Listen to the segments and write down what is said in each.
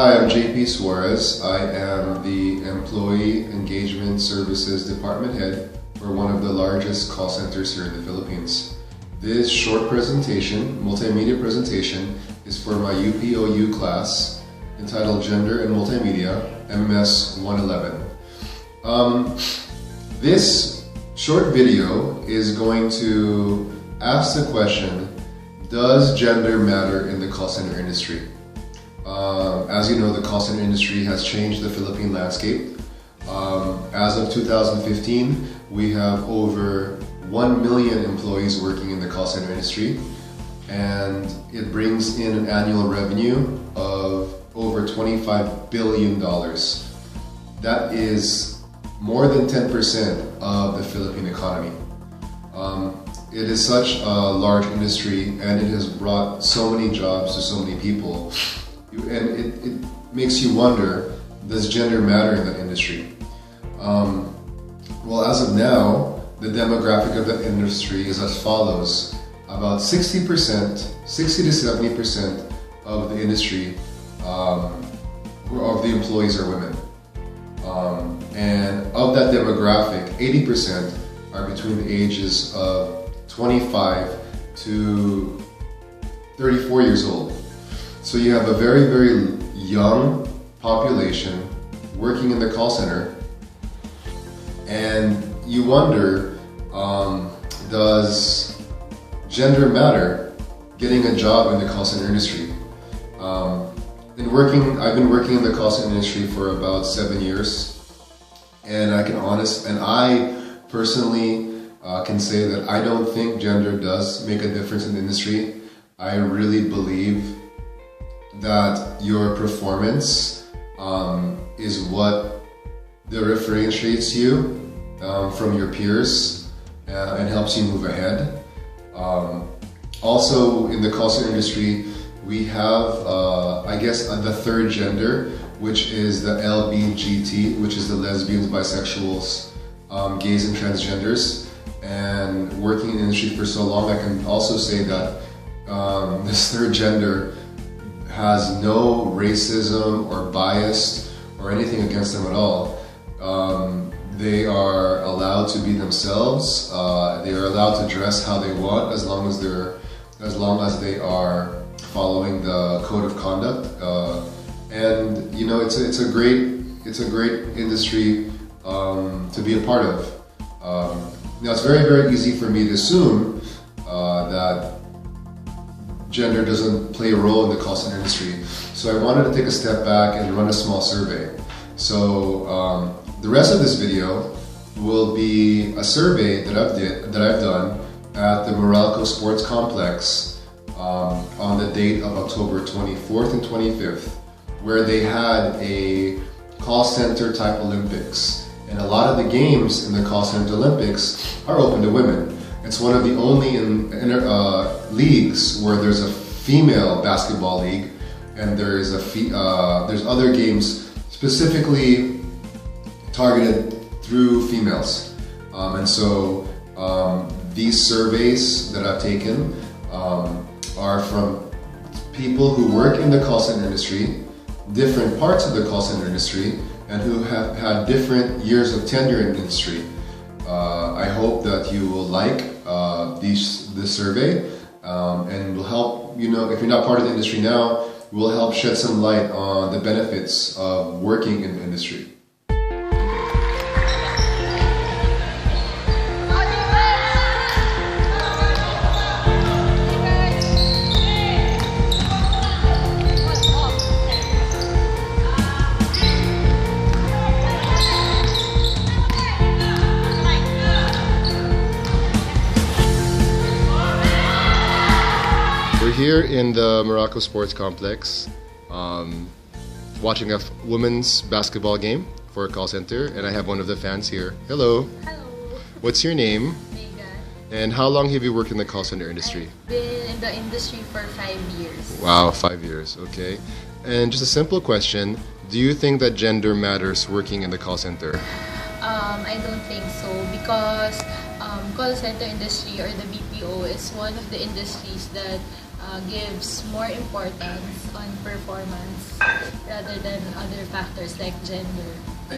Hi, I'm JP Suarez. I am the Employee Engagement Services Department Head for one of the largest call centers here in the Philippines. This short presentation, multimedia presentation, is for my UPOU class entitled Gender and Multimedia, MS 111. This short video is going to ask the question, does gender matter in the call center industry? As you know, the call center industry has changed the Philippine landscape. As of 2015, we have over 1 million employees working in the call center industry, and it brings in an annual revenue of over $25 billion. That is more than 10% of the Philippine economy. It is such a large industry, and it has brought so many jobs to so many people. And it makes you wonder, does gender matter in that industry? Well, as of now, the demographic of the industry is as follows. About 60% to 70% of the industry, of the employees are women. And of that demographic, 80% are between the ages of 25 to 34 years old. So you have a very, very young population working in the call center, and you wonder, does gender matter getting a job in the call center industry? I've been working in the call center industry for about 7 years, and I personally can say that I don't think gender does make a difference in the industry. I really believe that your performance is what differentiates you from your peers and helps you move ahead. Also, in the call center industry, we have, the third gender, which is the LBGT, which is the lesbians, bisexuals, gays, and transgenders. And working in the industry for so long, I can also say that this third gender has no racism or bias or anything against them at all. They are allowed to be themselves. They are allowed to dress how they want as long as they are following the code of conduct. And you know, it's a great industry to be a part of. Now it's very, very easy for me to assume that gender doesn't play a role in the call center industry. So I wanted to take a step back and run a small survey. So the rest of this video will be a survey that I've done at the Meralco Sports Complex on the date of October 24th and 25th, where they had a call center type Olympics. And a lot of the games in the call center Olympics are open to women. It's one of the only leagues where there's a female basketball league, and there's other games specifically targeted through females. And so these surveys that I've taken are from people who work in the call center industry, different parts of the call center industry, and who have had different years of tenure in the industry. I hope that you will like this survey, and will help, you know, if you're not part of the industry now, will help shed some light on the benefits of working in the industry. We're here in the Meralco Sports Complex, watching a women's basketball game for a call center, and I have one of the fans here. Hello. Hello. What's your name? Megan. And how long have you worked in the call center industry? I've been in the industry for 5 years. Wow, 5 years, okay. And just a simple question, do you think that gender matters working in the call center? I don't think so, because call center industry or the BPO is one of the industries that gives more importance on performance rather than other factors like gender.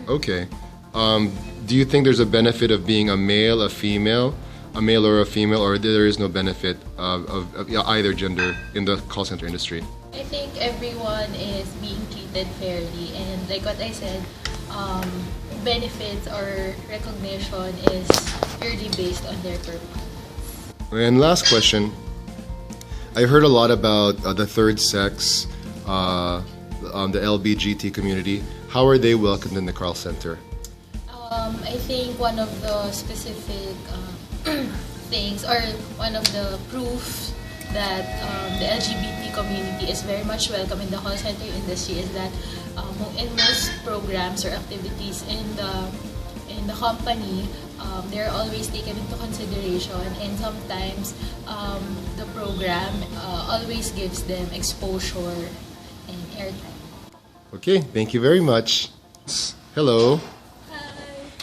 Okay. Do you think there's a benefit of being a male, a female, a male or a female, or there is no benefit of either gender in the call center industry? I think everyone is being treated fairly, and like what I said, benefits or recognition is purely based on their performance. And last question. I've heard a lot about the third sex, the LBGT community. How are they welcomed in the call center? I think one of the specific things, or one of the proof that the LGBT community is very much welcome in the call center industry is that in most programs or activities in the company, they're always taken into consideration, and sometimes the program always gives them exposure and airtime. Okay, thank you very much. Hello. Hi.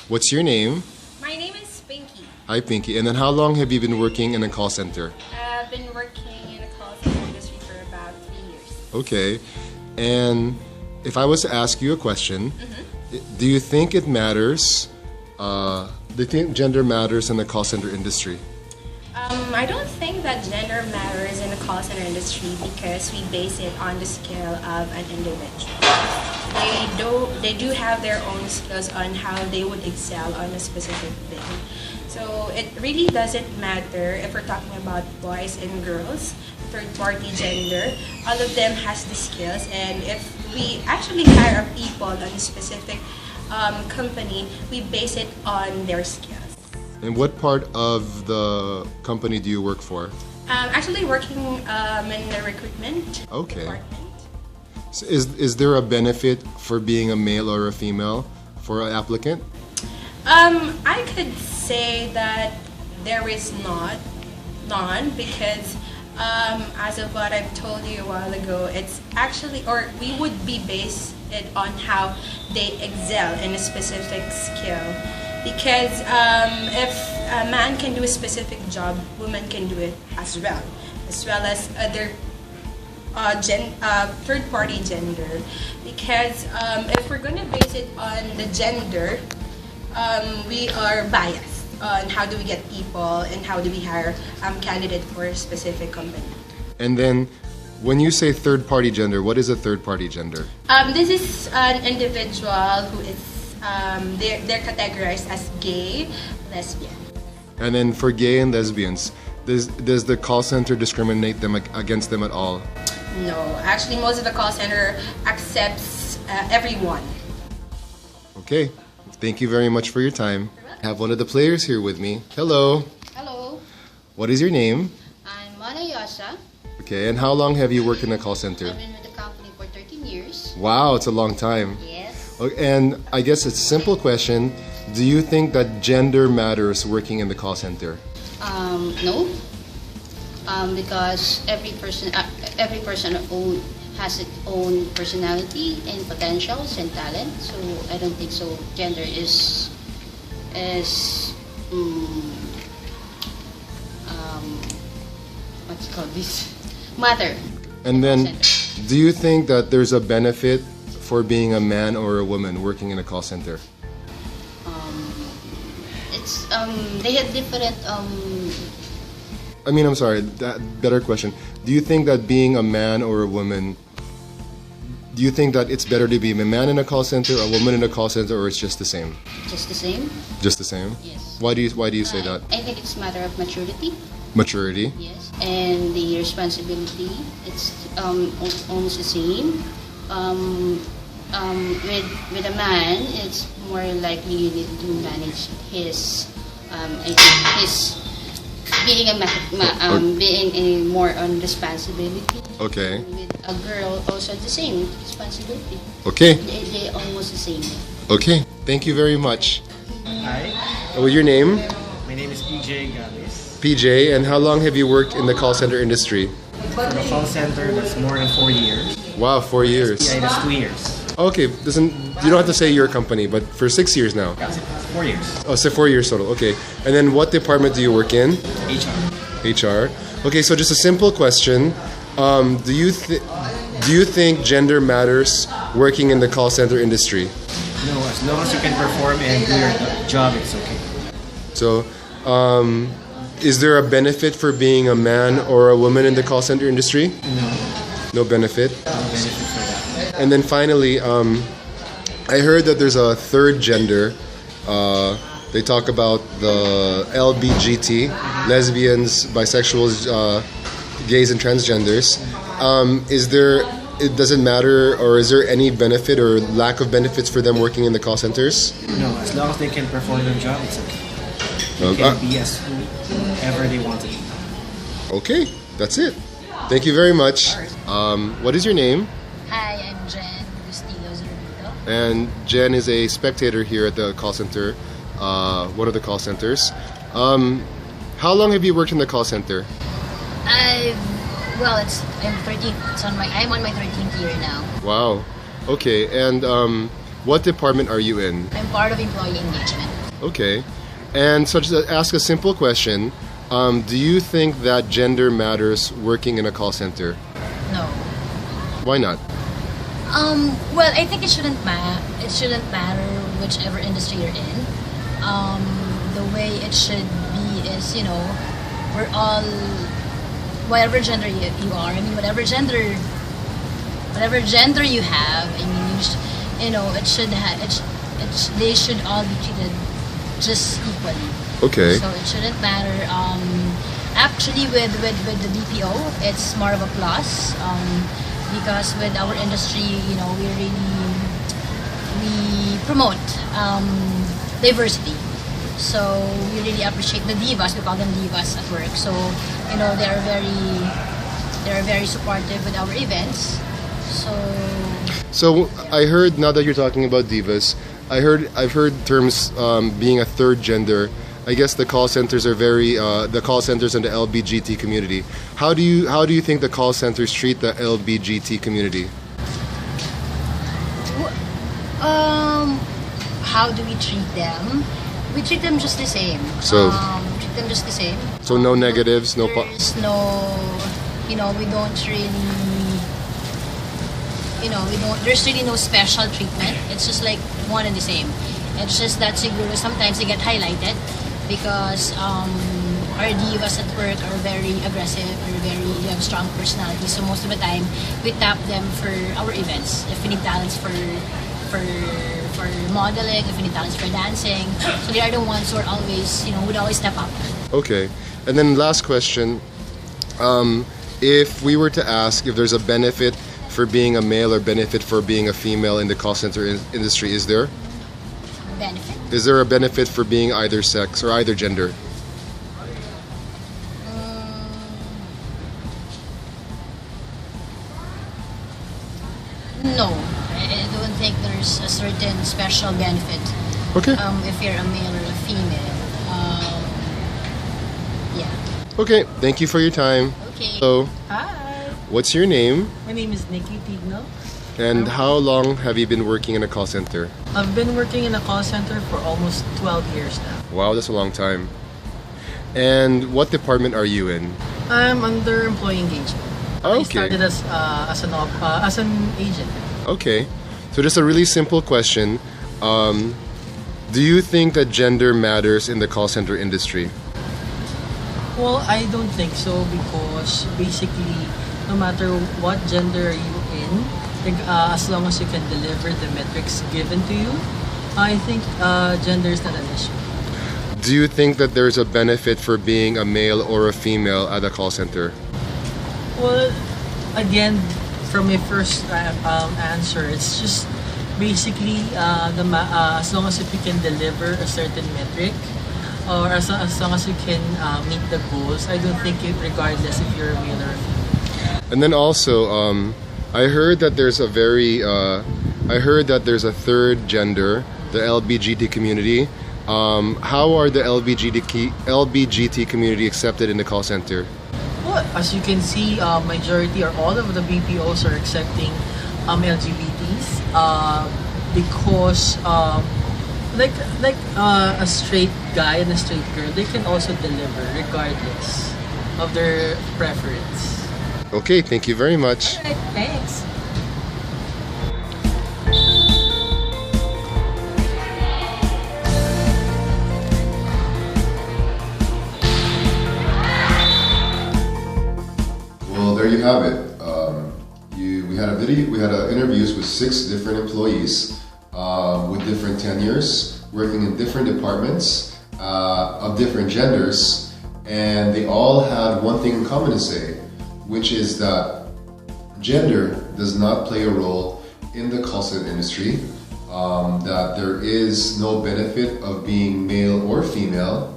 What's your name? My name is Pinky. Hi, Pinky. And then how long have you been working in a call center? I've been working in the call center industry for about 3 years. Okay. And if I was to ask you a question, do you think it matters? Do you think gender matters in the call center industry? I don't think that gender matters in the call center industry because we base it on the skill of an individual. They do have their own skills on how they would excel on a specific thing. So it really doesn't matter if we're talking about boys and girls, third-party gender. All of them has the skills, and if we actually hire people on a specific company, we base it on their skills. And what part of the company do you work for? Actually working in the recruitment department. So is there a benefit for being a male or a female for an applicant? I could say that there is none because as of what I've told you a while ago, it's actually, or we would be based it on how they excel in a specific skill. Because if a man can do a specific job, women can do it as well as other third-party gender. Because if we're going to base it on the gender, we are biased on how do we get people and how do we hire candidate for a specific company. And then, when you say third-party gender, what is a third-party gender? This is an individual who is they're categorized as gay, lesbian. And then for gay and lesbians, does the call center discriminate them against them at all? No, actually most of the call center accepts everyone. Okay, thank you very much for your time. I have one of the players here with me. Hello. Hello, What is your name? I'm Mana Yasha. Okay, and how long have you worked in the call center? I've been with the company for 13 years. Wow, it's a long time. Yes. Okay, and I guess it's a simple question. Do you think that gender matters working in the call center? No. Because every person has its own personality and potentials and talent. So I don't think so. Gender is what's it called this matter. And then, do you think that there's a benefit for being a man or a woman working in a call center? It's they have different I'm sorry, better question. Do you think that being a man or a woman, do you think that it's better to be a man in a call center, a woman in a call center, or it's just the same? just the same. Just the same? Yes. Why do you say that? I think it's a matter of maturity. Maturity? Yes, and the responsibility, it's almost the same. With a man, it's more likely you need to manage his, I think his being a more on responsibility. Okay. And with a girl, also the same responsibility. Okay. They almost the same. Okay. Thank you very much. Hi, What's your name? my name is PJ Gales. PJ, and how long have you worked in the call center industry? For the call center, that's more than 4 years. Wow, 4 years. Yeah, that's 2 years. Okay, you don't have to say your company, but for 6 years now. Yeah, 4 years. Oh, so 4 years total. Okay. And then what department do you work in? HR. HR. Okay, so just a simple question. Do you think gender matters working in the call center industry? No, as long as you can perform and do your job, it's okay. So, is there a benefit for being a man or a woman in the call center industry? No, No benefit. no benefit for that. And then finally, I heard that there's a third gender. They talk about the LBGT, lesbians, bisexuals, gays, and transgenders. Does it matter, or is there any benefit or lack of benefits for them working in the call centers? No, as long as they can perform their job, it's okay. They can be as whoever they want to be. Okay, that's it. Thank you very much. What is your name? Hi, I'm Jen Bustillo-Zurito. And Jen is a spectator here at the call center, one of the call centers. How long have you worked in the call center? I'm 13. I'm on my 13th year now. Wow. Okay, and what department are you in? I'm part of employee engagement. Okay. And so to ask a simple question, do you think that gender matters working in a call center? No. Why not? Well, I think it shouldn't matter. It shouldn't matter whichever industry you're in. The way it should be is, we're all, whatever gender you are. I mean, whatever gender you have. I mean, it should they should all be treated just equally. Okay. So it shouldn't matter. Actually, with the DPO, it's more of a plus because with our industry, we promote diversity. So we really appreciate the divas. We call them divas at work. So they are very supportive with our events. So I heard, now that you're talking about divas, I've heard terms being a third gender. I guess the call centers are the call centers in the LBGT community. How do you think the call centers treat the LBGT community? How do we treat them? We treat them just the same. So treat them just the same. So no negatives, no. There's we don't really. There's really no special treatment. It's just like one and the same. It's just that siguro sometimes they get highlighted because our divas at work are very aggressive or they have strong personalities. So most of the time, we tap them for our events. If we need talents for modeling, if we need talents for dancing. So they are the ones who are always, would always step up. Okay. And then last question. If we were to ask if there's a benefit for being a male or benefit for being a female in the call center industry, is there? Benefit? Is there a benefit for being either sex or either gender? No. I don't think there's a certain special benefit. Okay. If you're a male or a female. Yeah. Okay. Thank you for your time. Okay. So, Hi, what's your name? my name is Nicky. And how long have you been working in a call center? I've been working in a call center for almost 12 years now. Wow, that's a long time. And what department are you in? I'm under employee engagement. I Okay. started as an agent. Okay. So just a really simple question. Do you think that gender matters in the call center industry? Well, I don't think so because basically, no matter what gender are you in, as long as you can deliver the metrics given to you, I think gender is not an issue. Do you think that there's a benefit for being a male or a female at a call center? Well, again, from my first answer, it's just basically as long as if you can deliver a certain metric, or as long as you can meet the goals, I don't think it regardless if you're a male or a female. And then also, I heard that there's a third gender, the LBGT community. How are the LBGT community accepted in the call center? Well, as you can see, majority or all of the BPOs are accepting LGBTs because a straight guy and a straight girl, they can also deliver regardless of their preference. Okay, thank you very much. All right, thanks. Well, there you have it. We had interviews with 6 different employees with different tenures, working in different departments of different genders, and they all had one thing in common to say, which is that gender does not play a role in the call center industry, that there is no benefit of being male or female,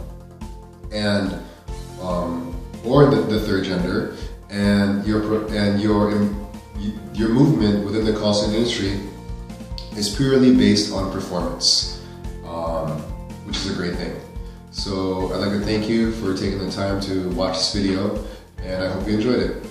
and or the third gender, and your movement within the call center industry is purely based on performance, which is a great thing. So I'd like to thank you for taking the time to watch this video, and I hope you enjoyed it.